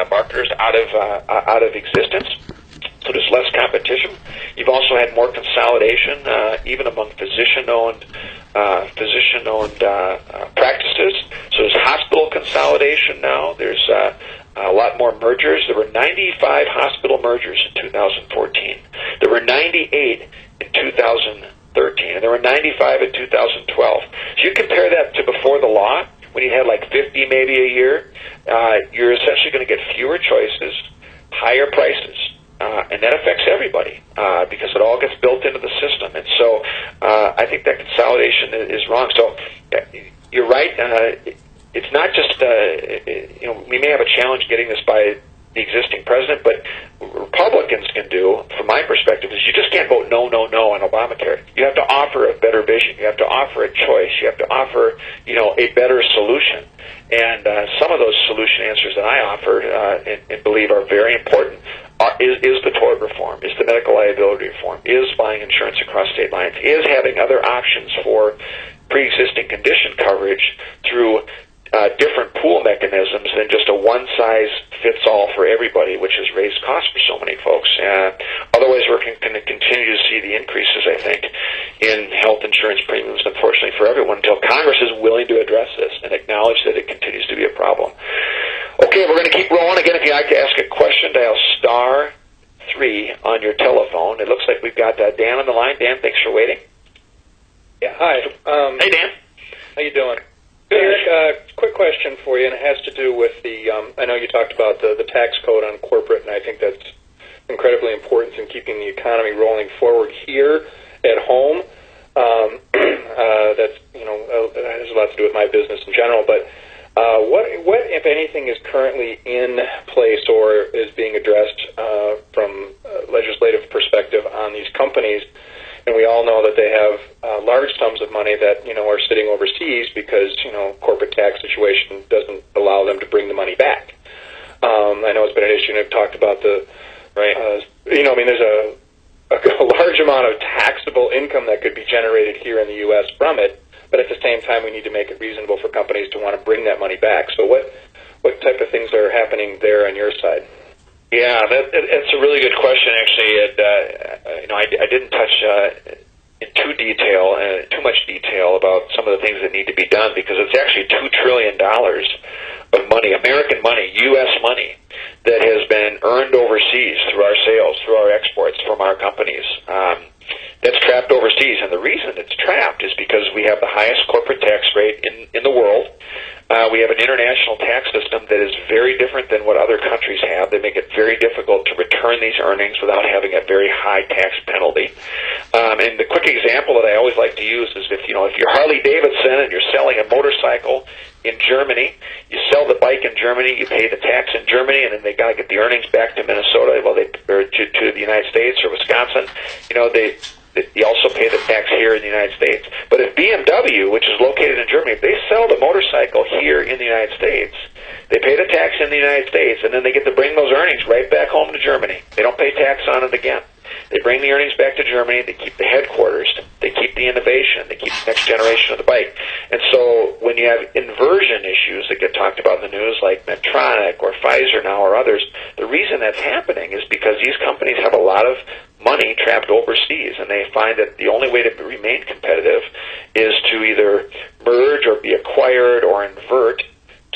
marketers out of existence. So there's less competition. You've also had more consolidation, even among physician-owned practices. So there's hospital consolidation now. There's a lot more mergers. There were 95 hospital mergers in 2014. There were 98 in 2013, and there were 95 in 2012. So you compare that to before the law, when you had like 50 maybe a year, you're essentially going to get fewer choices, higher prices. And that affects everybody because it all gets built into the system. And so I think that consolidation is wrong. So you're right. It's not just, we may have a challenge getting this by the existing president, but Republicans can do, from my perspective, is you just can't vote no on Obamacare. You have to offer a better vision. You have to offer a choice. You have to offer, a better solution. And some of those solution answers that I offer and believe are very important is the tort reform, is the medical liability reform, is buying insurance across state lines, is having other options for pre-existing condition coverage through different pool mechanisms than just a one-size-fits-all for everybody, which has raised costs for so many folks. Otherwise, we're going to continue to see the increases, I think, in health insurance premiums, unfortunately, for everyone, until Congress is willing to address this and acknowledge that it continues to be a problem. Okay, we're going to keep rolling. Again, if you'd like to ask a question, dial *3 on your telephone. It looks like we've got Dan on the line. Dan, thanks for waiting. Yeah, hi. Hey, Dan. How you doing? Eric, quick question for you, and it has to do with I know you talked about the tax code on corporate, and I think that's incredibly important in keeping the economy rolling forward here at home. That's, that has a lot to do with my business in general, but what, if anything, is currently in place or is being addressed from a legislative perspective on these companies? And we all know that they have large sums of money that, are sitting overseas because, corporate tax situation doesn't allow them to bring the money back. I know it's been an issue, and I've talked about there's a large amount of taxable income that could be generated here in the U.S. from it, but at the same time, we need to make it reasonable for companies to want to bring that money back. So what type of things are happening there on your side? Yeah, that's a really good question, actually. I didn't touch in too much detail about some of the things that need to be done, because it's actually $2 trillion of money, American money, U.S. money, that has been earned overseas through our sales, through our exports from our companies. That's trapped overseas, and the reason it's trapped is because we have the highest corporate tax rate in the world. We have an international tax system that is very different than what other countries have. They make it very difficult to return these earnings without having a very high tax penalty. And the quick example that I always like to use is if you're Harley Davidson and you're selling a motorcycle in Germany, you sell the bike in Germany, you pay the tax in Germany, and then they got to get the earnings back to Minnesota, or to the United States or Wisconsin. You also pay the tax here in the United States. But if BMW, which is located in Germany, if they sell the motorcycle here in the United States, they pay the tax in the United States, and then they get to bring those earnings right back home to Germany. They don't pay tax on it again. They bring the earnings back to Germany. They keep the headquarters. They keep the innovation. They keep the next generation of the bike. And so when you have inversion issues that get talked about in the news, like Medtronic or Pfizer now or others, the reason that's happening is because these companies have a lot of money trapped overseas, and they find that the only way to remain competitive is to either merge or be acquired or invert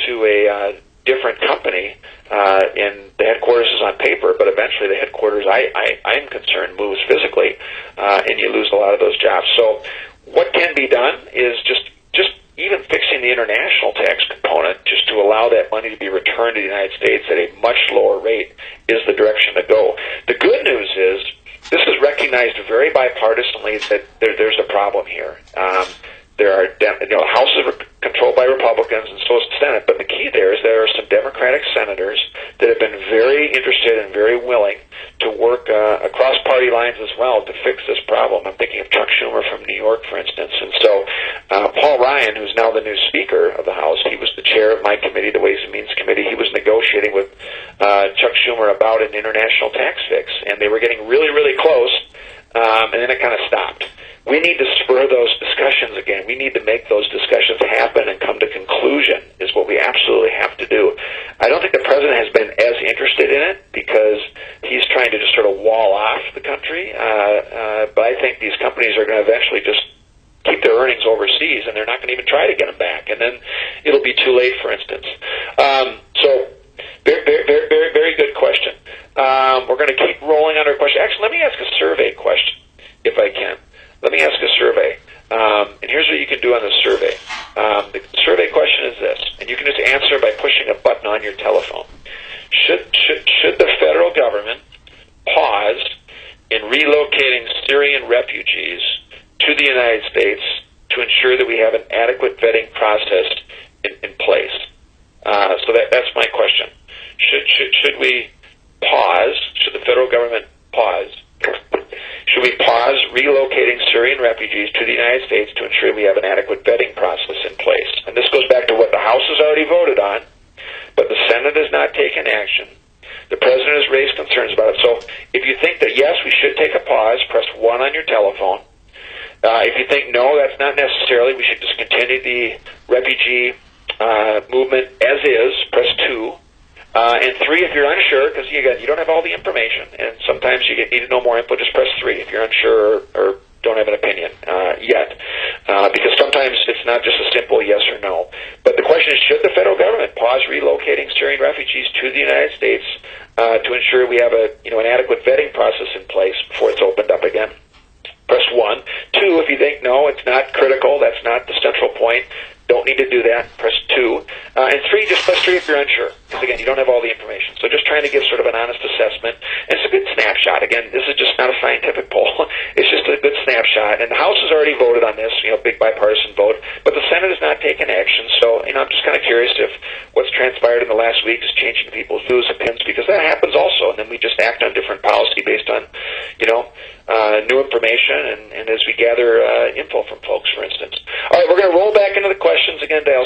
to a different company, and the headquarters is on paper, but eventually the headquarters, I'm concerned, moves physically, and you lose a lot of those jobs. So what can be done is just even fixing the international tax component, just to allow that money to be returned to the United States at a much lower rate, is the direction to go. The good news is this is recognized very bipartisanly that there's a problem here. There are, House is controlled by Republicans, and so is the Senate. But the key there is there are some Democratic senators that have been very interested and very willing to work across party lines as well to fix this problem. I'm thinking of Chuck Schumer from New York, for instance. And so Paul Ryan, who's now the new Speaker of the House, he was the chair of my committee, the Ways and Means Committee. He was negotiating with Chuck Schumer about an international tax fix, and they were getting really, really close. and then it kind of stopped. We need to spur those discussions again. We need to make those discussions happen and come to conclusion is what we absolutely have to do. I don't think the president has been as interested in it because he's trying to just sort of wall off the country. But I think these companies are going to eventually just keep their earnings overseas, and they're not going to even try to get them back. And then it'll be too late, for instance. So very, very, very, very good question. We're going to keep rolling on our question. Actually, let me ask a survey question, if I can. Let me ask a survey, and here's what you can do on the survey. The survey question is this, and you can just answer by pushing a button on your telephone. Should the federal government pause in relocating Syrian refugees to the United States to ensure that we have an adequate vetting process in place? So that's my question. Should we pause? Should the federal government pause? Should we pause relocating Syrian refugees to the United States to ensure we have an adequate vetting process in place? And this goes back to what the House has already voted on, but the Senate has not taken action. The President has raised concerns about it. So if you think that, yes, we should take a pause, press 1 on your telephone. If you think, no, that's not necessarily, we should just continue the refugee movement as is, press 2. And 3, if you're unsure, because you don't have all the information, and sometimes you need to know more info, just press 3 if you're unsure or don't have an opinion yet. Because sometimes it's not just a simple yes or no. But the question is, should the federal government pause relocating Syrian refugees to the United States to ensure we have an adequate vetting process in place before it's opened up again? Press 1. 2, if you think, no, it's not critical, that's not the central point, don't need to do that, press 2. And 3, just press 3 if you're unsure, because again, you don't have all the information. So just trying to give sort of an honest assessment. And it's a good snapshot. Again, this is just not a scientific poll. It's just a good snapshot. And the House has already voted on this, big bipartisan vote, but the Senate has not taken action. So, I'm just kind of curious if what's transpired in the last week is changing people's views, opinions, because that happens also. And then we just act on different policy based on, new information and as we gather info from folks, for instance. All right, we're going to roll back into the questions again. Dial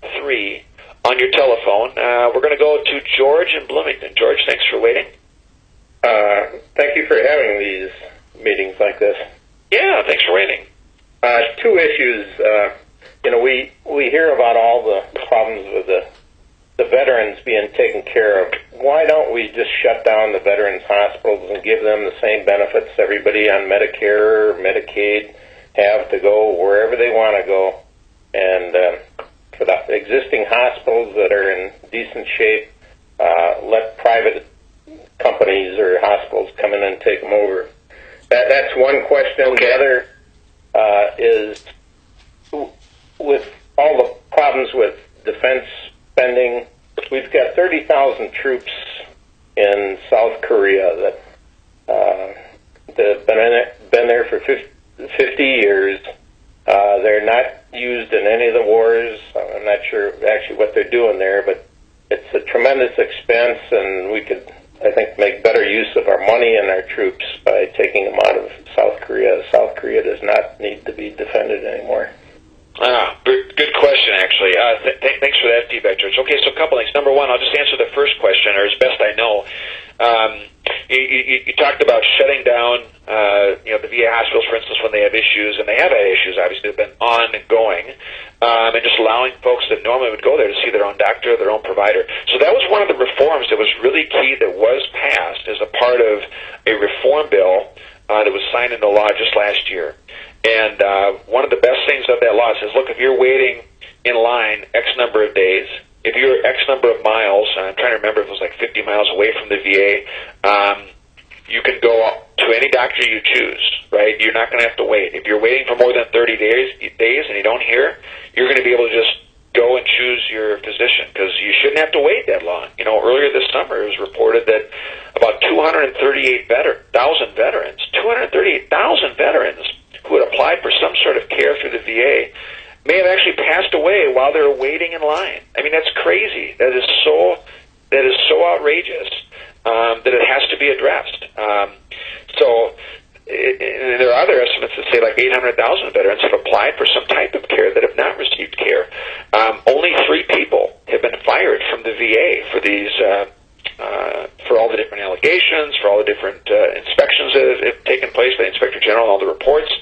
*3 on your telephone. We're going to go to George in Bloomington. George, thanks for waiting. Thank you for having these meetings like this. Yeah, thanks for waiting. 2 issues. We hear about all the problems with the veterans being taken care of. Why don't we just shut down the veterans hospitals and give them the same benefits everybody on Medicare or Medicaid have to go wherever they want to go? And for the existing hospitals that are in decent shape, let private companies or hospitals come in and take them over. That's one question. Okay. The other is, with all the problems with defense spending, we've got 30,000 troops in South Korea that have been there for 50 years. They're not used in any of the wars. I'm not sure actually what they're doing there, but it's a tremendous expense, and we could, I think, make better use of our money and our troops by taking them out of South Korea. South Korea does not need to be defended anymore. Good question, actually. Thanks for that feedback, George. Okay, so a couple things. Number one, I'll just answer the first question, or as best I know. You talked about shutting down, the VA hospitals, for instance, when they have issues, and they have had issues, obviously, that have been ongoing, and just allowing folks that normally would go there to see their own doctor, their own provider. So that was one of the reforms that was really key that was passed as a part of a reform bill that was signed into law just last year. And one of the best things of that law says, look, if you're waiting in line X number of days, if you're X number of miles, I'm trying to remember if it was like 50 miles away from the VA, you can go to any doctor you choose, right? You're not going to have to wait. If you're waiting for more than 30 days and you don't hear, you're going to be able to just go and choose your physician, because you shouldn't have to wait that long. Earlier this summer it was reported that about 238,000 veterans who had applied for some sort of care through the VA may have actually passed away while they were waiting in line. I mean, that's crazy. That is so outrageous that it has to be addressed. And there are other estimates that say like 800,000 veterans have applied for some type of care that have not received care. Only 3 people have been fired from the VA for these for all the different allegations, for all the different inspections that have taken place by the Inspector General and all the reports.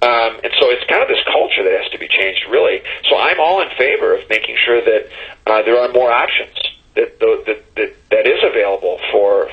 And so it's kind of this culture that has to be changed, really. So I'm all in favor of making sure that there are more options that is available for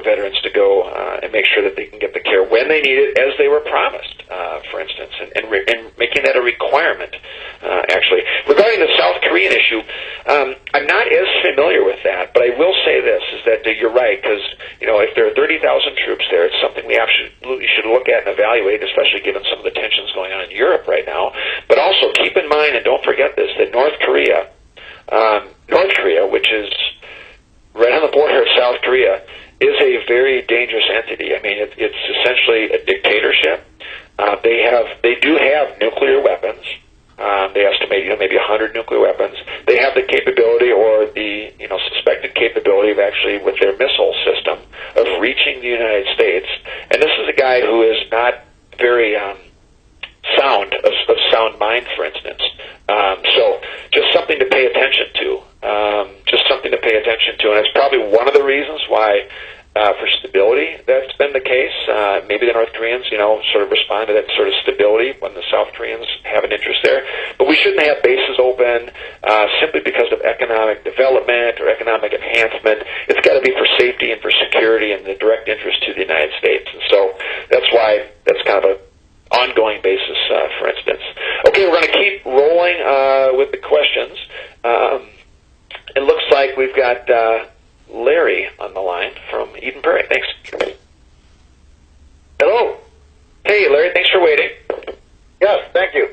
veterans to go and make sure that they can get the care when they need it, as they were promised, for instance, and making that a requirement. Actually, regarding the South Korean issue, I'm not as familiar with that, but I will say this: is that you're right, because if there are 30,000 troops there, it's something we absolutely should look at and evaluate, especially given some of the tensions going on in Europe right now. But also keep in mind, and don't forget this, that North Korea, which is right on the border of South Korea, is a very dangerous entity. I mean, it's essentially a dictatorship. They do have nuclear weapons. They estimate, maybe 100 nuclear weapons. They have the capability, or the suspected capability, of actually, with their missile system, of reaching the United States. And this is a guy who is not very sound mind, for instance. So just something to pay attention to. And it's probably one of the reasons why, for stability, that's been the case. Maybe the North Koreans, sort of respond to that sort of stability when the South Koreans have an interest there. But we shouldn't have bases open simply because of economic development or economic enhancement. It's got to be for safety and for security and the direct interest to the United States. And so that's why that's kind of an ongoing basis, for instance. Okay, we're going to keep rolling with the questions. It looks like we've got Larry on the line from Eden Prairie. Thanks. Hello. Hey, Larry. Thanks for waiting. Yes, thank you.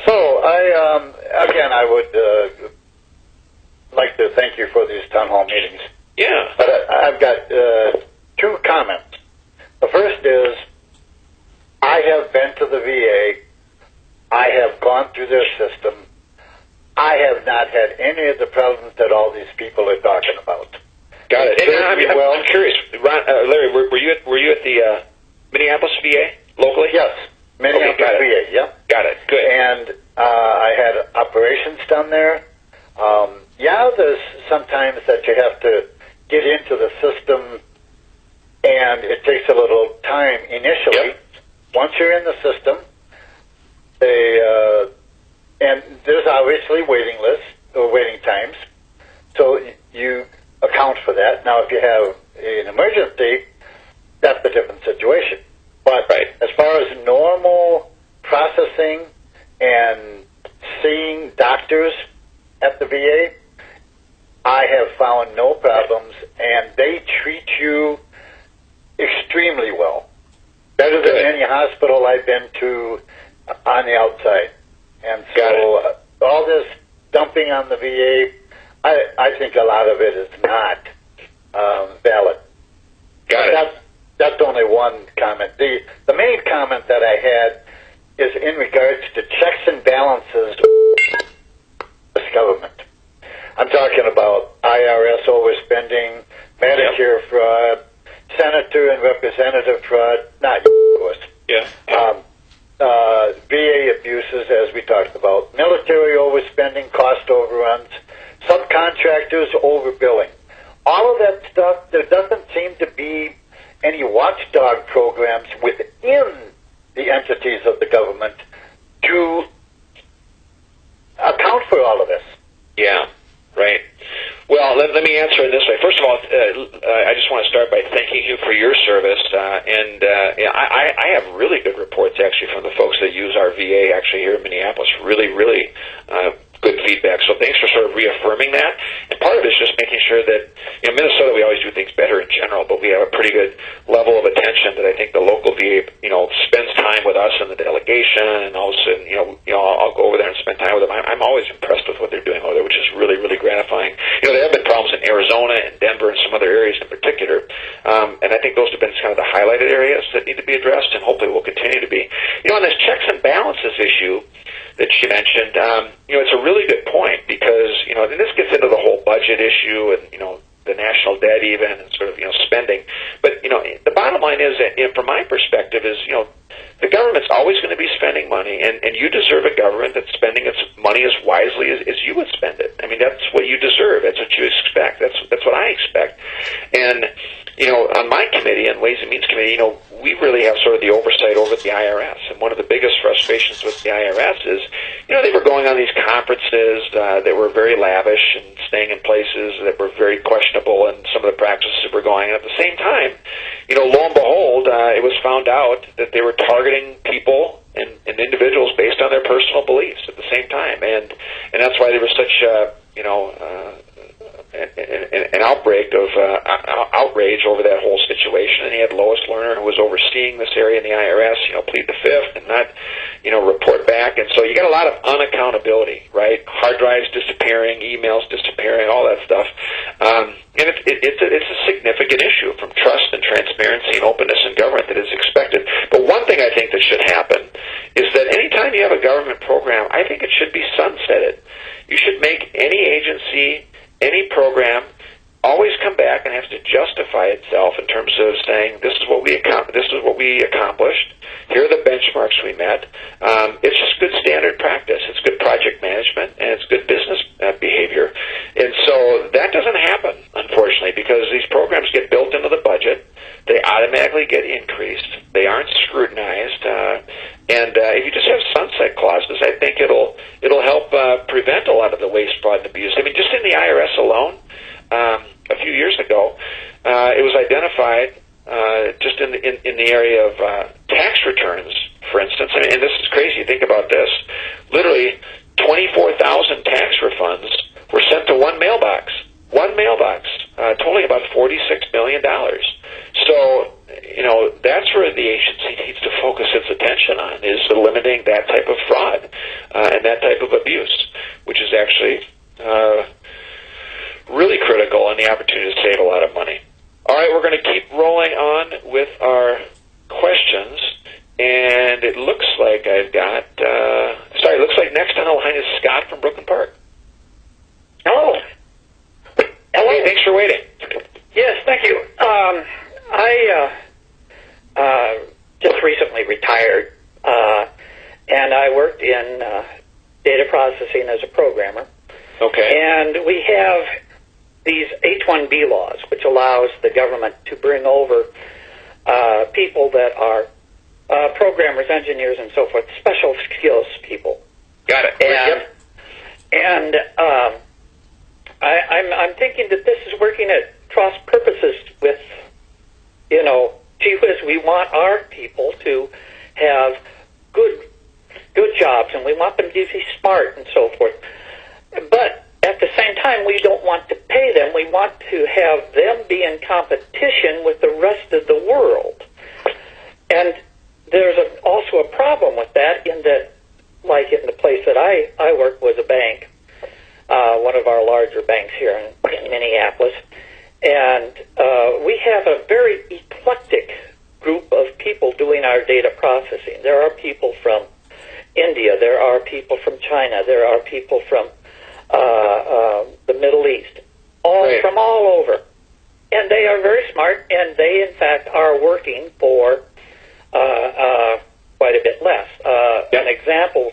So I would like to thank you for these town hall meetings. Yeah. But I've got two comments. The first is, I have been to the VA. I have gone through their system. I have not had any of the problems that all these people are talking about. Got it. And I'm curious, Ron, Larry, were you at the Minneapolis VA locally? Yes, Minneapolis VA. Yeah. Got it. Good. And I had operations done there. There's sometimes that you have to get into the system, and it takes a little time initially. Yep. Once you're in the system, and there's obviously waiting lists or waiting times, so you account for that. Now, if you have an emergency, that's a different situation. But as far as normal processing and seeing doctors at the VA, I have found no problems, and they treat you extremely well. Better than any hospital I've been to on the outside. And so all this dumping on the VA, I think a lot of it is not valid. Got it. That's only one comment. The main comment that I had is in regards to checks and balances of this government. I'm talking about IRS overspending, Medicare fraud, senator and representative fraud, not you, of course. Yeah. VA abuses, as we talked about, military overspending, cost overruns, subcontractors overbilling. All of that stuff, there doesn't seem to be any watchdog programs within the entities of the government to account for all of this. Yeah, right. Well, let me answer it this way. First of all, I just want to start by thanking you for your service. I have really good reports, actually, from the folks that use our VA, actually, here in Minneapolis. Really, really good feedback. So thanks for sort of reaffirming that. And part of it is just making sure that, Minnesota, we always do things better in general, but we have a pretty good level of attention that I think the local VA, spends time with us and the delegation, and all of a sudden, I'll go over there and spend time with them. I'm always impressed with what they're doing over there, which is really, really gratifying. There have been problems in Arizona and Denver and some other areas in particular, and I think those have been kind of the highlighted areas that need to be addressed, and hopefully will continue to be. On this checks and balances issue that you mentioned, it's a really good point because, and this gets into the whole budget issue and, the national debt even and sort of, spending. But, the bottom line is that, from my perspective is, the government's always going to be spending money, and you deserve a government that's spending its money as wisely as you would spend it. I mean, that's what you deserve. That's what you expect. That's what I expect. And, on my committee, on Ways and Means Committee, we really have sort of the oversight over the IRS. And one of the biggest frustrations with the IRS is, they were going on these conferences that were very lavish and staying in places that were very questionable, and some of the practices were going. And at the same time, lo and behold, it was found out that they were targeting people and individuals based on their personal beliefs at the same time. And that's why there was such, an outbreak of outrage over that whole situation. And he had Lois Lerner, who was overseeing this area in the IRS, plead the fifth and not, report back. And so you got a lot of unaccountability, right? Hard drives disappearing, emails disappearing, all that stuff. And it's a significant issue from trust and transparency and openness in government that is expected. But one thing I think that should happen is that anytime you have a government program, I think it should be sunsetted. You should make any agency, any program, always come back and have to justify itself in terms of saying this is what we accomplished. Here are the benchmarks we met. It's just good standard practice. It's good project management, and it's good business behavior. And so that doesn't happen, unfortunately, because these programs get built into the budget. They automatically get increased. They aren't scrutinized. And if you just have sunset clauses, I think it'll help prevent a lot of the waste, fraud, and abuse. I mean, just in the IRS alone, a few years ago, it was identified just in the area of tax returns, for instance. I mean, and this is crazy. Think about this. Literally, 24,000 tax refunds were sent to one mailbox. Totaling about $46 million. So, that's where the agency needs to focus its attention on, is eliminating that type of fraud and that type of abuse, which is actually really critical and the opportunity to save a lot of money. All right, we're going to keep rolling on with our questions, and it looks like I've got, it looks like next on the line is Scott from Brooklyn Park. Hello. Hey, thanks for waiting. Yes, thank you. I just recently retired, and I worked in data processing as a programmer. Okay. And we have these H-1B laws, which allows the government to bring over people that are programmers, engineers, and so forth, special skills people. Got it. And I'm thinking that this is working at cross purposes with, gee whiz, we want our people to have good jobs, and we want them to be smart and so forth. But at the same time, we don't want to pay them. We want to have them be in competition with the rest of the world. And there's also a problem with that, in that, like in the place that I work was a bank, one of our larger banks here in Minneapolis. And we have a very eclectic group of people doing our data processing. There are people from India. There are people from China. There are people from the Middle East, from all over. And they are very smart, and they, in fact, are working for quite a bit less. An example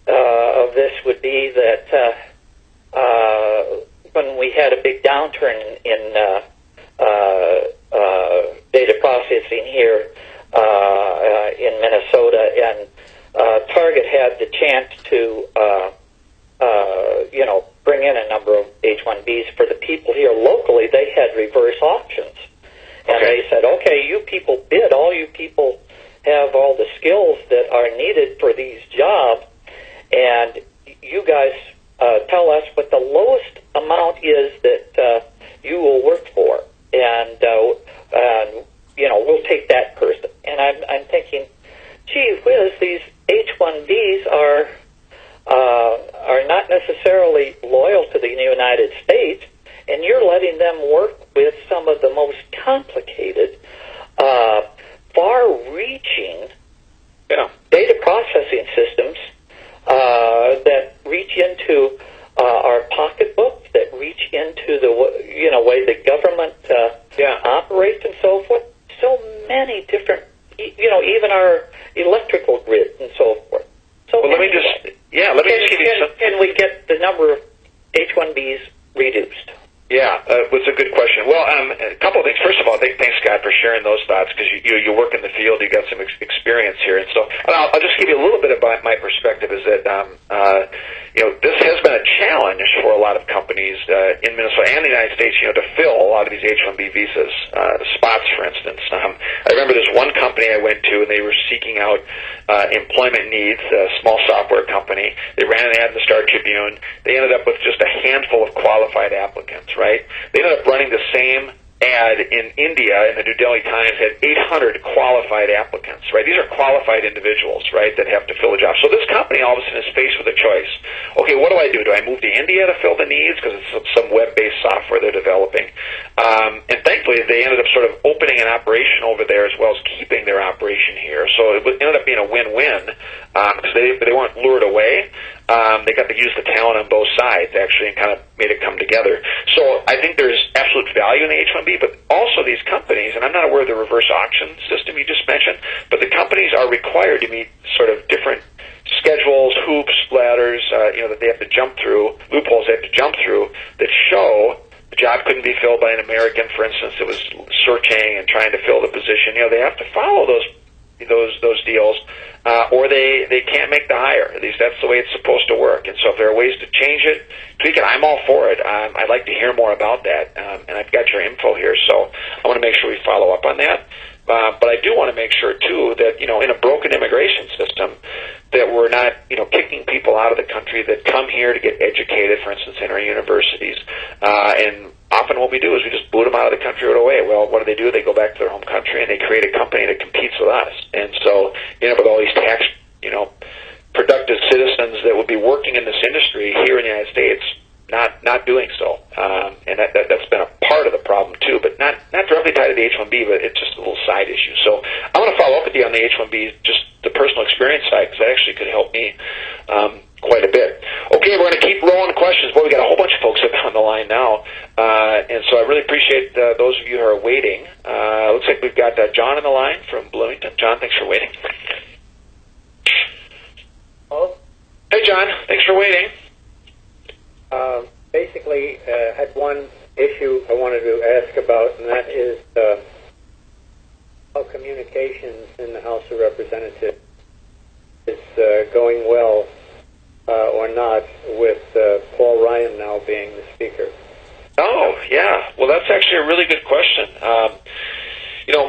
of this would be that when we had a big downturn in data processing here in Minnesota, and Target had the chance to bring in a number of H-1Bs for the people here locally. They had reverse auctions. And they said, okay, you people bid, all you people have all the skills that are needed for these jobs, and you guys tell us what the lowest amount is that you will work for, and we'll take that person. And I'm thinking, gee whiz, these H-1Bs are not necessarily loyal to the United States, and you're letting them work with some of the most complicated, far-reaching data processing systems that reach into our pocketbook, that reach into the way the government operates and so forth. So many different, even our electrical grid and so forth. So let me just give you some. Can we get the number of H-1Bs reduced? Yeah, it's a good question. Well, a couple of things. First of all, thanks, Scott, for sharing those thoughts, because you work in the field, you got some experience here, and so I'll just give you a little bit about my perspective. Is that this has been a challenge for a lot of companies in Minnesota and the United States, to fill a lot of these H-1B visas spots, for instance. I remember there's one company I went to, and they were seeking out employment needs, a small software company. They ran an ad in the Star Tribune. They ended up with just a handful of qualified applicants. Right? They ended up running the same ad in India, and the New Delhi Times had 800 qualified applicants, right? These are qualified individuals, right, that have to fill a job. So this company all of a sudden is faced with a choice. Okay, what do I do? Do I move to India to fill the needs because it's some web-based software they're developing? And thankfully, they ended up sort of opening an operation over there as well as keeping their operation here. So it ended up being a win-win because they weren't lured away. They got to use the talent on both sides, actually, and kind of made it come together. So I think there's absolute value in the H-1B, but also these companies, and I'm not aware of the reverse auction system you just mentioned, but the companies are required to meet sort of different schedules, hoops, ladders, that they have to jump through, loopholes they have to jump through that show the job couldn't be filled by an American, for instance, that was searching and trying to fill the position. They have to follow those deals, or they can't make the hire. At least that's the way it's supposed to work. And so if there are ways to change it, tweak it, I'm all for it. I'd like to hear more about that, and I've got your info here, so I want to make sure we follow up on that. But I do want to make sure, too, that, in a broken immigration system, that we're not, kicking people out of the country that come here to get educated, for instance, in our universities. And often what we do is we just boot them out of the country right away. Well, what do? They go back to their home country and they create a company that competes with us. And so you end up with all these tax, productive citizens that would be working in this industry here in the United States not doing so. And that's been a part of the problem too, but not directly tied to the H-1B, but it's just a little side issue. So I want to follow up with you on the H-1B, just the personal experience side, because that actually could help me quite a bit. Okay, we're going to keep rolling questions. Boy, we got a whole bunch of folks on the line now, and so I really appreciate those of you who are waiting. Looks like we've got John on the line from Bloomington. John, thanks for waiting. Hello? Hey, John, thanks for waiting. Basically, had one issue I wanted to ask about, and that is how communications in the House of Representatives is going well or not with Paul Ryan now being the Speaker. Oh, yeah. Well, that's actually a really good question.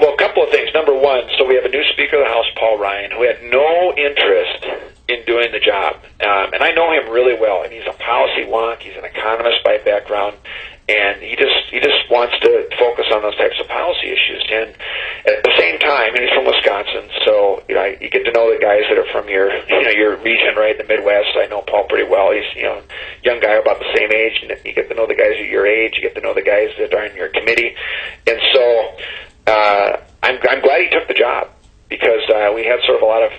Well, a couple of things. Number one, so we have a new Speaker of the House, Paul Ryan, who had no interest in doing the job. And I know him really well, and he's a policy wonk. He's an economist by background, and he just wants to focus on those types of policy issues. And at the same time, and he's from Wisconsin, so you get to know the guys that are from your region, right, the Midwest. I know Paul pretty well. He's a young guy about the same age, and you get to know the guys at your age. You get to know the guys that are in your committee, and so I'm glad he took the job, because we had sort of a lot of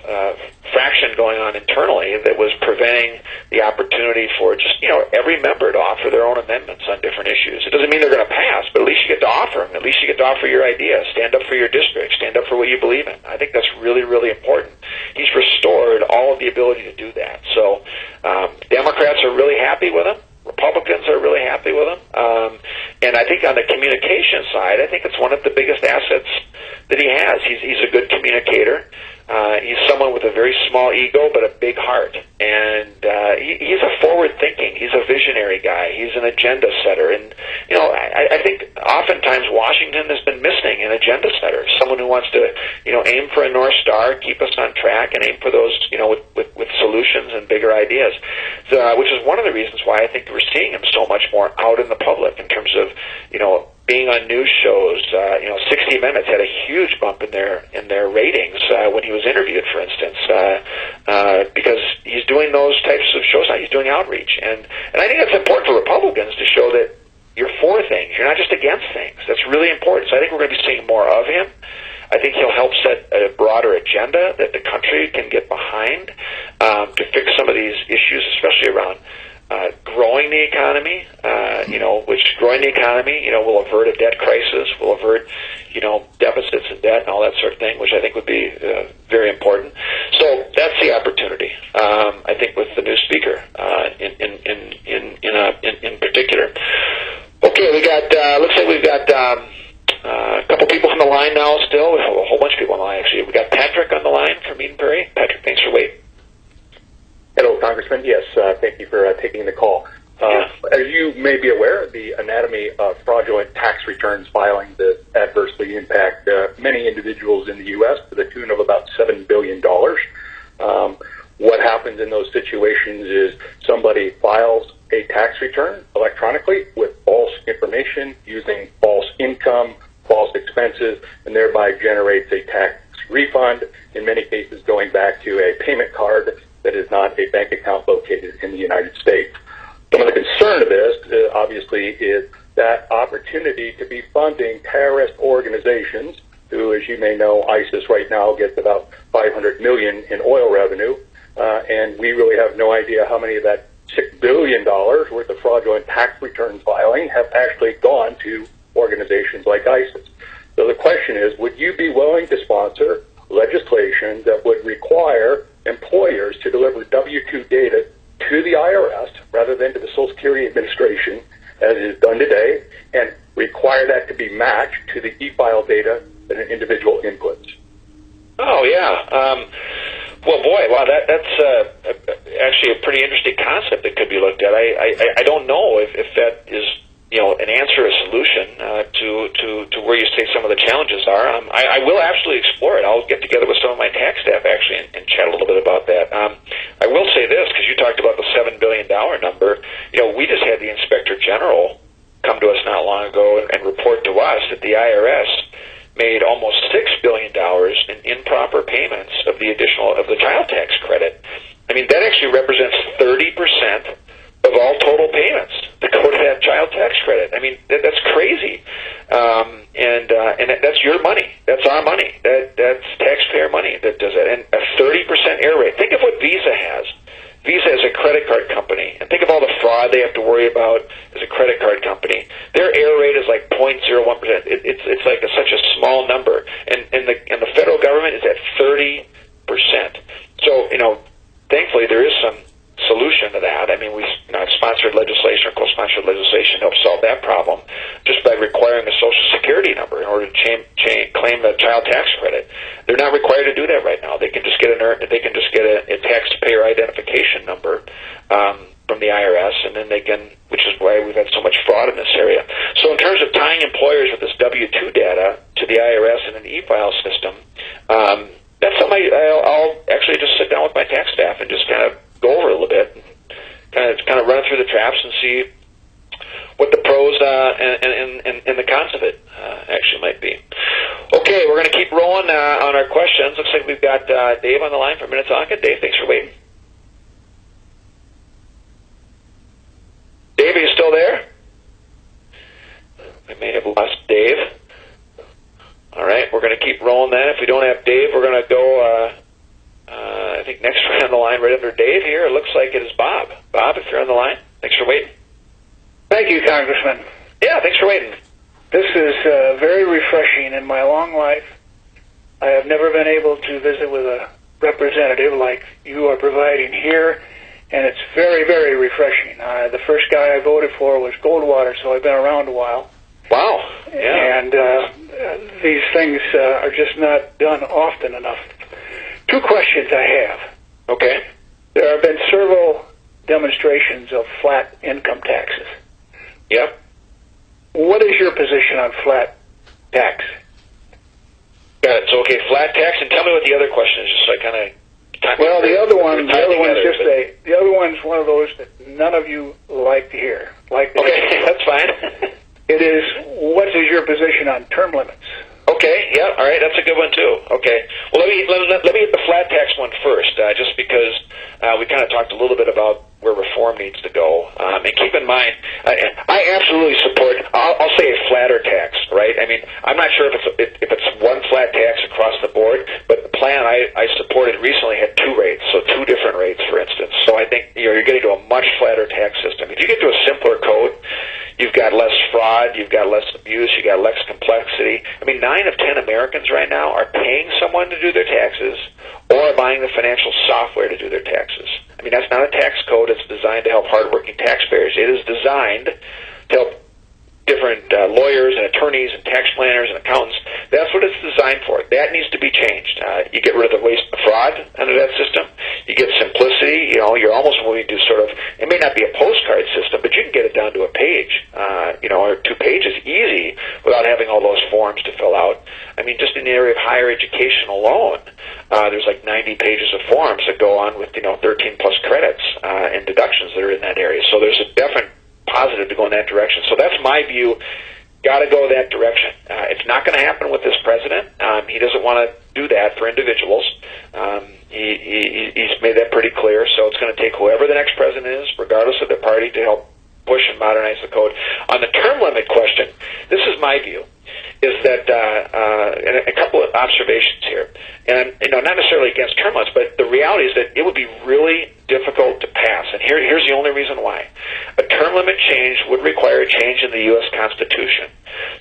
fraction going on internally that was preventing the opportunity for just, every member to offer their own amendments on different issues. It doesn't mean they're going to pass, but at least you get to offer them. At least you get to offer your ideas. Stand up for your district. Stand up for what you believe in. I think that's really, really important. He's restored all of the ability to do that. So Democrats are really happy with him. Republicans are really happy with him. And I think on the communication side, I think it's one of the biggest assets that he has. He's a good communicator. He's someone with a very small ego but a big heart. And he's a forward-thinking. He's a visionary guy. He's an agenda setter. And, I think oftentimes Washington has been missing an agenda setter, someone who wants to, aim for a North Star, keep us on track, and aim for those, with solutions and bigger ideas, which is one of the reasons why I think we're seeing him so much more out in the public in terms of, being on news shows. 60 Minutes had a huge bump in their ratings when he was interviewed, for instance, because he's doing those types of shows now. He's doing outreach, and I think it's important for Republicans to show that you're for things. You're not just against things. That's really important. So I think we're going to be seeing more of him. I think he'll help set a broader agenda that the country can get behind to fix some of these issues, especially around growing the economy, which growing the economy, will avert a debt crisis, will avert, deficits and debt and all that sort of thing, which I think would be very important. So that's the opportunity, I think, with the new speaker in particular. Okay, we got. Looks like we've got a couple people on the line now. Still, we have a whole bunch of people on the line. Actually, we got Patrick on the line from Eden Prairie. Patrick, thanks for waiting. Hello, Congressman. Yes, thank you for taking the call. As you may be aware, the anatomy of fraudulent tax returns filing that adversely impact many individuals in the U.S. to the tune of about $7 billion. What happens in those situations is somebody files a tax return electronically with false information using false income, false expenses, and thereby generates a tax refund, in many cases going back to a payment card that is not a bank account located in the United States. Some of the concern of this, obviously, is that opportunity to be funding terrorist organizations, who, as you may know, ISIS right now gets about $500 million in oil revenue, and we really have no idea how many of that $6 billion worth of fraudulent tax return filing have actually gone to organizations like ISIS. So the question is, would you be willing to sponsor legislation that would require employers to deliver W-2 data to the IRS rather than to the Social Security Administration, as is done today, and require that to be matched to the e-file data that an individual inputs? Oh, yeah. Well, boy, wow, that's actually a pretty interesting concept that could be looked at. I don't know if that is, an answer, a solution to where you say some of the challenges are. I will absolutely explore it. I'll get together with some of my tax staff, actually, and chat a little bit about that. I will say this, because you talked about the $7 billion number. We just had the Inspector General come to us not long ago and report to us that the IRS made almost $6 billion in improper payments of the child tax credit. I mean, that actually represents 30% of all total payments that go to that child tax credit. I mean, that's crazy. And that's your money. That's our money. That's taxpayer money that does that. And a 30% error rate. Think of what Visa has. Visa is a credit card company, and think of all the fraud they have to worry about as a credit card company. Their error rate is like 0.01%. It's like such a small number, and the federal government is at 30%. So thankfully there is some solution to that. I mean, I've sponsored legislation or co-sponsored legislation to help solve that problem just by requiring a Social Security number in order to claim the child tax credit. They're not required to do that right now. They can just get a taxpayer identification number from the IRS, and then which is why we've had so much fraud in this area. So in terms of tying employers with this W-2 data to the IRS and an e-file system, that's something I'll actually just sit down with my tax staff and just kind of go over a little bit, and kind of run through the traps and see what the pros and the cons of it actually might be. Okay, we're going to keep rolling on our questions. Looks like we've got Dave on the line from Minnetonka. Dave, thanks for waiting. Dave, are you still there? We may have lost Dave. All right, we're going to keep rolling then. If we don't have Dave, we're going to go... I think next we're on the line right under Dave here. It looks like it is Bob. Bob, if you're on the line, thanks for waiting. Thank you, Congressman. Yeah, thanks for waiting. This is very refreshing. In my long life, I have never been able to visit with a representative like you are providing here, and it's very, very refreshing. The first guy I voted for was Goldwater, so I've been around a while. Wow. Yeah. And these things are just not done often enough. Two questions I have. Okay. There have been several demonstrations of flat income taxes. Yep. What is your position on flat tax? Got it. So, okay, flat tax, and tell me what the other question is, just so I kind of... Well, the other one's one of those that none of you like to hear. Okay, that's fine. It is, what is your position on term limits? Okay, yeah, all right, that's a good one too. Okay, well, let me hit the flat tax one first, just because we kind of talked a little bit about where reform needs to go. And keep in mind, I absolutely support. I'll say a flatter tax, right? I mean, I'm not sure if it's one flat tax across the board, but the plan I supported recently had two rates, so two different rates, for instance. So I think you're getting to a much flatter tax system. If you get to a simpler code, you've got less fraud, you've got less abuse, you've got less complexity. I mean, 9 of 10 Americans right now are paying someone to do their taxes or buying the financial software to do their taxes. I mean, that's not a tax code. It's designed to help hardworking taxpayers. It is designed to help different lawyers and attorneys and tax planners and accountants. That's what it's designed for. That needs to be changed. You get rid of the waste and fraud under that system. You get simplicity. You're almost moving to sort of, it may not be a postcard system, but you can get it down to a page, or 2 pages easy without having all those forms to fill out. I mean, just in the area of higher education alone, there's like 90 pages of forms that go on with, 13 plus credits and deductions that are in that area. So there's a definite positive to go in that direction. So that's my view. Got to go that direction. It's not going to happen with this president. He doesn't want to do that for individuals. He's made that pretty clear. So it's going to take whoever the next president is, regardless of the party, to help push and modernize the code. On the term limit question, this is my view, is that and a couple of observations here. And I'm not necessarily against term limits, but the reality is that it would be really difficult to pass. And here's the only reason why. A term limit change would require a change in the U.S. Constitution.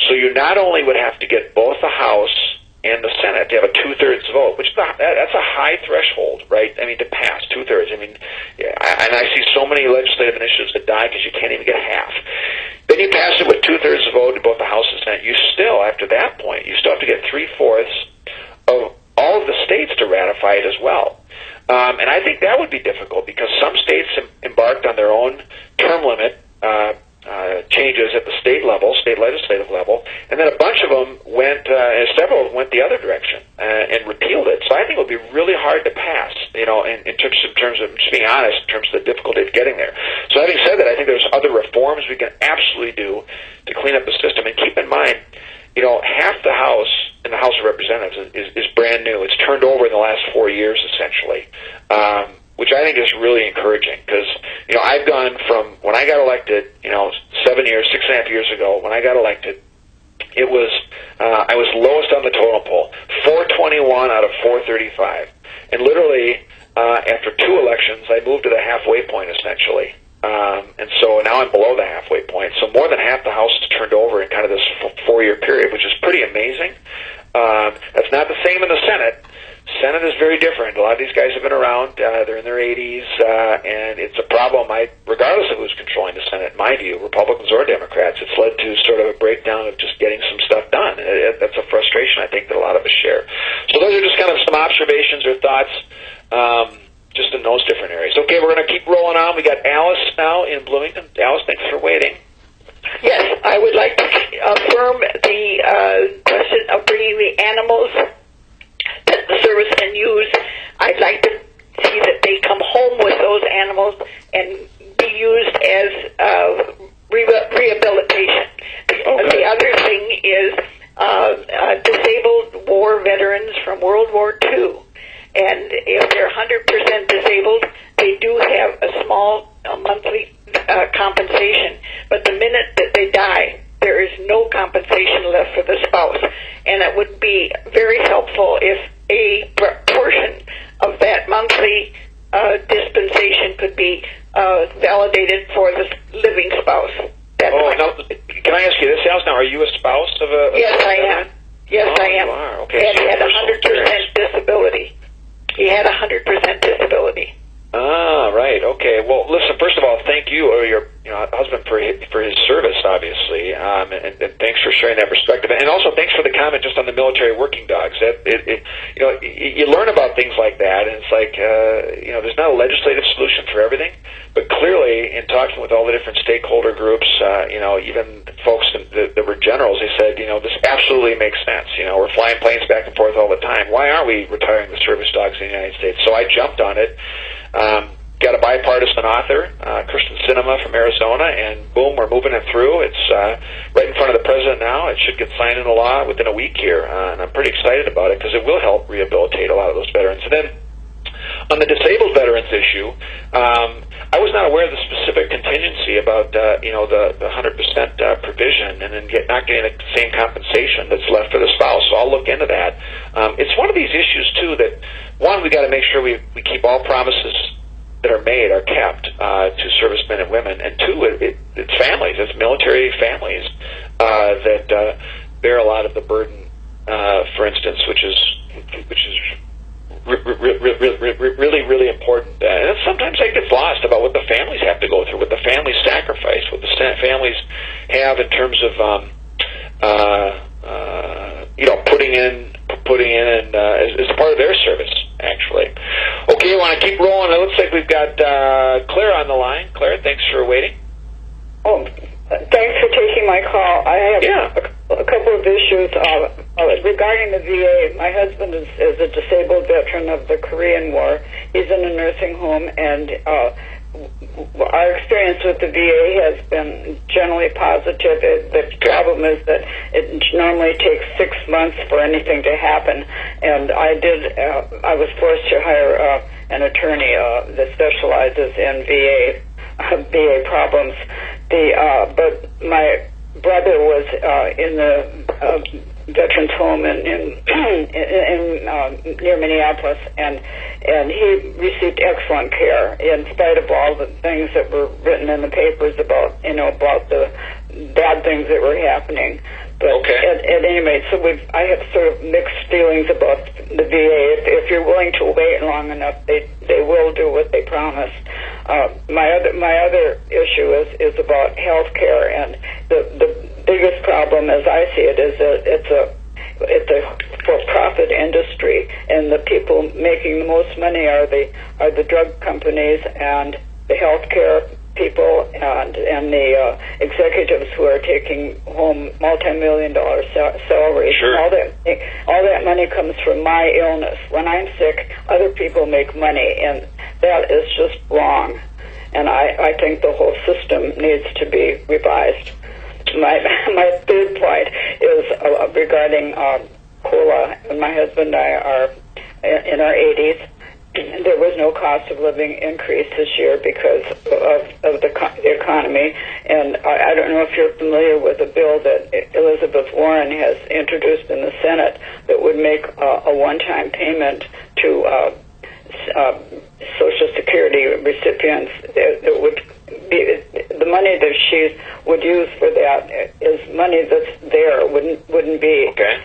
So you not only would have to get both the House and the Senate to have a 2/3 vote, which that's a high threshold, right? I mean, to pass 2/3. I mean, and I see so many legislative initiatives that die because you can't even get half. Then you pass it with 2/3 vote in both the House and Senate. You still, after that point, you still have to get 3/4 of all of the states to ratify it as well. And I think that would be difficult because some states embarked on their own term limit changes at the state level, state legislative level, and then a bunch of them went, several went the other direction and repealed it. So I think it would be really hard to pass, in terms of just being honest, in terms of the difficulty of getting there. So having said that, I think there's other reforms we can absolutely do to clean up the system. And keep in mind, half the House in the House of Representatives is brand new. It's turned over in the last 4 years, essentially, which I think is really encouraging because, I've gone from when I got elected, 6.5 years ago, when I got elected, it was, I was lowest on the totem pole, 421 out of 435. And literally, after 2 elections, I moved to the halfway point, essentially. And so now I'm below the halfway point. So more than half the House is turned over in kind of this 4-year period, which is pretty amazing. That's not the same in the Senate. Senate is very different. A lot of these guys have been around. They're in their 80s, and it's a problem. Regardless of who's controlling the Senate, in my view, Republicans or Democrats, it's led to sort of a breakdown of just getting some stuff done. That's a frustration I think that a lot of us share. So those are just kind of some observations or thoughts just in those different areas. Okay, we're going to keep rolling on. We got Alice now in Bloomington. Alice, thanks for waiting. Yes, I would like to affirm the question of bringing the animals that the service can use. I'd like to see that they come home with those animals and be used as rehabilitation. The other thing is disabled war veterans from World War II. And if they're 100% disabled, they do have a small monthly compensation. But the minute that they die, there is no compensation left for the spouse. And it would be very helpful if a portion of that monthly dispensation could be validated for the living spouse. Now, can I ask you this, Alice? Now, are you a spouse of a... Yes, I am. Yes, I am. You are. Okay. And he had 100% disability. He had 100% disability. Ah, right. Okay. Well, listen. First of all, thank you or your husband for his service, obviously, and thanks for sharing that perspective. And also, thanks for the comment just on the military working dogs. You learn about things like that, and it's like there's not a legislative solution for everything, but clearly, in talking with all the different stakeholder groups, even folks that were generals, they said, this absolutely makes sense. We're flying planes back and forth all the time. Why aren't we retiring the service dogs in the United States? So I jumped on it. Got a bipartisan author, Kristen Sinema from Arizona, and boom, we're moving it through. It's right in front of the president now. It should get signed into law within a week here, and I'm pretty excited about it because it will help rehabilitate a lot of those veterans. And then on the disabled veterans issue, I was not aware of the specific contingency about the 100% provision and then not getting the same compensation that's left for the spouse. So I'll look into that. It's one of these issues too that one, we got to make sure we keep all promises that are made are kept to servicemen and women, and two, it's families, it's military families that bear a lot of the burden. For instance, which is really important. And sometimes that gets lost about what the families have to go through, what the families sacrifice, what the families have in terms of putting in and as part of their service, actually. Okay, I want to keep rolling. It looks like we've got Claire on the line. Claire, thanks for waiting. Oh, thanks for taking my call. I have a couple of issues regarding the VA. My husband is a disabled veteran of the Korean War. He's in a nursing home, and our experience with the VA has been generally positive. The problem is that it normally takes 6 months for anything to happen, and I was forced to hire an attorney that specializes in VA problems. But my brother was in the veterans home in near Minneapolis, and he received excellent care in spite of all the things that were written in the papers about the bad things that were happening. But at any rate, so I have sort of mixed feelings about the VA. If you're willing to wait long enough, they will do what they promise. My other issue is about health care, and the biggest problem, as I see it, is that it's a for-profit industry, and the people making the most money are the drug companies and the health care people and the executives who are taking home multi-million-dollar salaries. Sure. All that money comes from my illness. When I'm sick, other people make money, and that is just wrong. And I think the whole system needs to be revised. My third point is regarding COLA. My husband and I are in our 80s. There was no cost of living increase this year because of the economy. And I don't know if you're familiar with a bill that Elizabeth Warren has introduced in the Senate that would make a one-time payment to Social Security recipients. That would be the money that she would use for that is money that's there. Wouldn't be. Okay.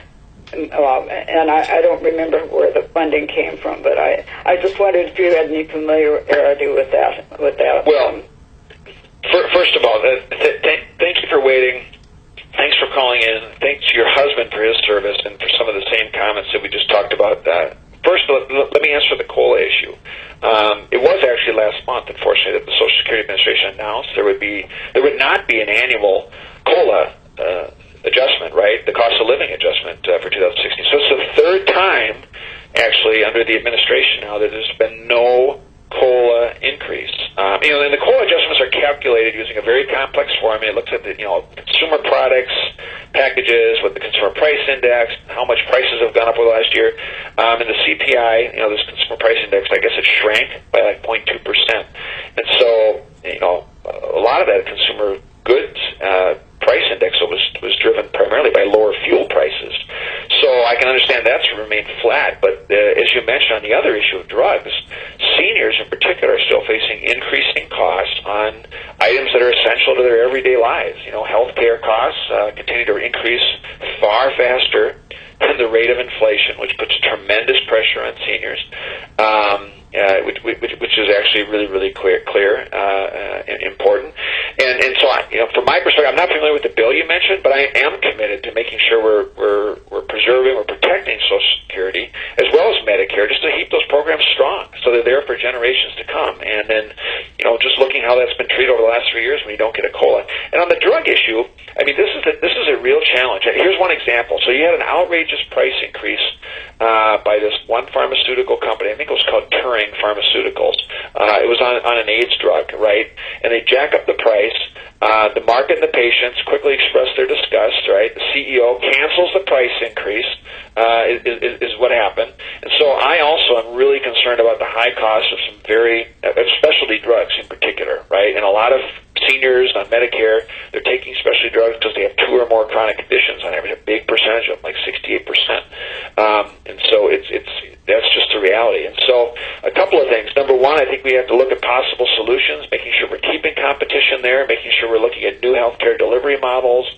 And I don't remember where the funding came from, but I just wondered if you had any familiarity with that. Well, first of all, thank you for waiting. Thanks for calling in. Thanks to your husband for his service and for some of the same comments that we just talked about. First, let me answer the COLA issue. It was actually last month, unfortunately, that the Social Security Administration announced there would not be an annual COLA adjustment, right? The cost of living adjustment for 2016. So it's the third time, actually, under the administration now that there's been no COLA increase. And the COLA adjustments are calculated using a very complex formula. It looks at the consumer products packages with the consumer price index, how much prices have gone up over the last year, and the CPI. This consumer price index, I guess it shrank by like 0.2%, and so a lot of that consumer goods price index was driven primarily by lower fuel prices. So I can understand that's remained flat, but as you mentioned on the other issue of drugs, seniors in particular are still facing increasing costs on items that are essential to their everyday lives. Healthcare costs continue to increase far faster than the rate of inflation, which puts tremendous pressure on seniors. Which is actually really clear and important. And so from my perspective, I'm not familiar with the bill you mentioned, but I am committed to making sure we're preserving, we're protecting Social Security as well as Medicare, just to keep those programs strong so they're there for generations to come. And then just looking how that's been treated over the last 3 years when you don't get a COLA. And on the drug issue, I mean, this is a real challenge. Here's one example. So you had an outrageous price increase by this one pharmaceutical company. I think it was called Turing Pharmaceuticals. It was on an AIDS drug, right? And they jack up the price. The market and the patients quickly express their disgust, right? The CEO cancels the price increase, is what happened. And so I also am really concerned about the high cost of some very specialty drugs in particular, right? And a lot of seniors on Medicare, they're taking specialty drugs because they have 2 or more chronic conditions on average, a big percentage of them, like 68%. And so that's just the reality. And so a couple of things. Number one, I think we have to look at possible solutions, making sure we're keeping competition there, making sure we're looking at new healthcare delivery models,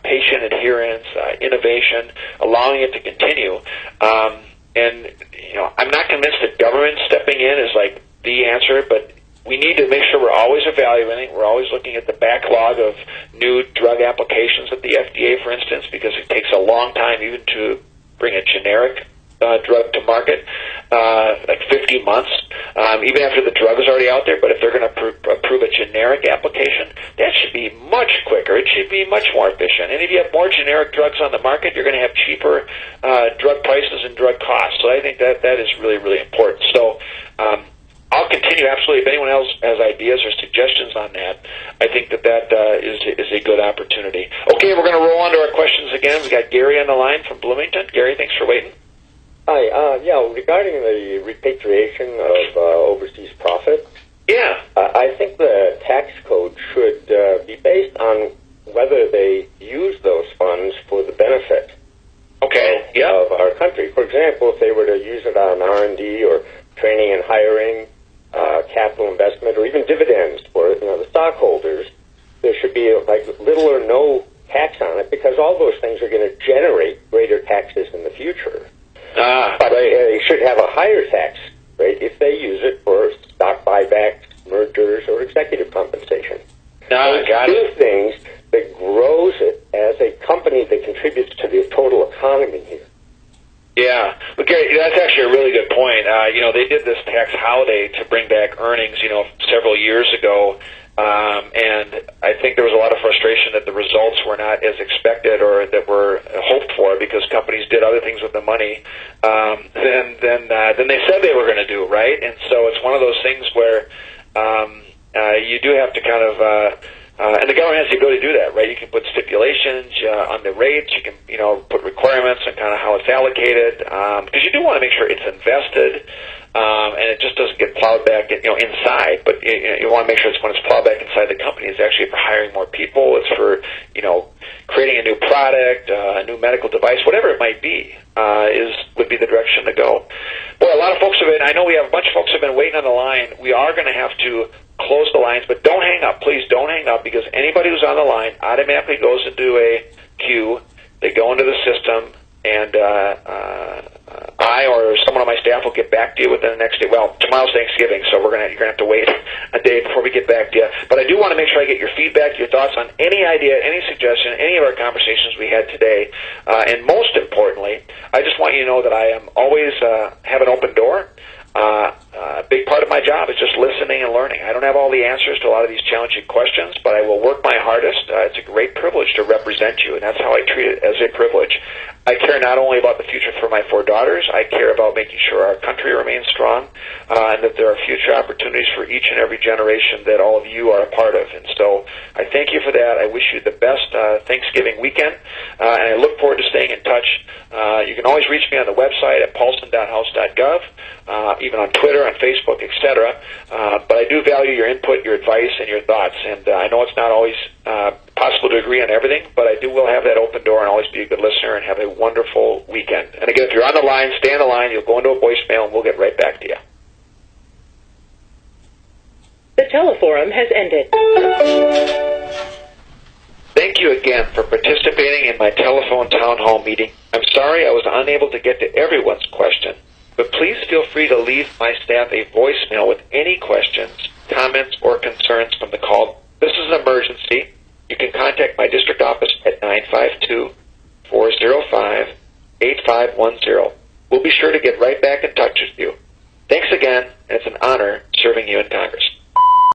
patient adherence, innovation, allowing it to continue. And I'm not convinced that government stepping in is like the answer, but we need to make sure we're always evaluating. We're always looking at the backlog of new drug applications at the FDA, for instance, because it takes a long time even to bring a generic drug to market, like 50 months, even after the drug is already out there. But if they're going to approve a generic application, that should be much quicker. It should be much more efficient. And if you have more generic drugs on the market, you're going to have cheaper drug prices and drug costs. So I think that is really, really important. So I'll continue, absolutely. If anyone else has ideas or suggestions on that, I think that is a good opportunity. Okay, we're going to roll on to our questions again. We got Gary on the line from Bloomington. Gary, thanks for waiting. Hi, regarding the repatriation of overseas profit. Yeah. I think the tax code should be based on whether they use those funds for the benefit of our country. For example, if they were to use it on R&D or training and hiring, capital investment, or even dividends for the stockholders, there should be like little or no tax on it, because all those things are going to generate greater taxes in the future. But they should have a higher tax rate if they use it for stock buybacks, mergers, or executive compensation. Two things that grows it as a company that contributes to the total economy here. Yeah, but Gary, that's actually a really good point. They did this tax holiday to bring back earnings, several years ago, and I think there was a lot of frustration that the results were not as expected or that were hoped for, because companies did other things with the money than they said they were going to do, right? And so it's one of those things where you do have to kind of. And the government has the ability to do that, right? You can put stipulations on the rates. You can, put requirements on kind of how it's allocated, because you do want to make sure it's invested, and it just doesn't get plowed back, inside. But you want to make sure it's when it's plowed back inside the company, it's actually for hiring more people. It's for, creating a new product, a new medical device, whatever it might be, would be the direction to go. Boy, a lot of folks I know we have a bunch of folks have been waiting on the line. We are going to have to close the lines, but don't hang up. Please don't hang up, because anybody who's on the line automatically goes into a queue. They go into the system, and I or someone on my staff will get back to you within the next day. Well, tomorrow's Thanksgiving, so you're gonna have to wait a day before we get back to you. But I do want to make sure I get your feedback, your thoughts on any idea, any suggestion, any of our conversations we had today. And most importantly, I just want you to know that I am always have an open door. A big part of my job is just listening and learning. I don't have all the answers to a lot of these challenging questions, but I will work my hardest. It's a great privilege to represent you, and that's how I treat it, as a privilege. I care not only about the future for my 4 daughters, I care about making sure our country remains strong, and that there are future opportunities for each and every generation that all of you are a part of. And so I thank you for that. I wish you the best Thanksgiving weekend, and I look forward to staying in touch. You can always reach me on the website at paulsen.house.gov, even on Twitter, on Facebook, etc. But I do value your input, your advice, and your thoughts. And I know it's not always possible to agree on everything, but I will have that open door and always be a good listener, and have a wonderful weekend. And again, if you're on the line, stay on the line. You'll go into a voicemail, and we'll get right back to you. The teleforum has ended. Thank you again for participating in my telephone town hall meeting. I'm sorry I was unable to get to everyone's question, but please feel free to leave my staff a voicemail with any questions, comments, or concerns from the call. This is an emergency. You can contact my district office at 952-405-8510. We'll be sure to get right back in touch with you. Thanks again, and it's an honor serving you in Congress.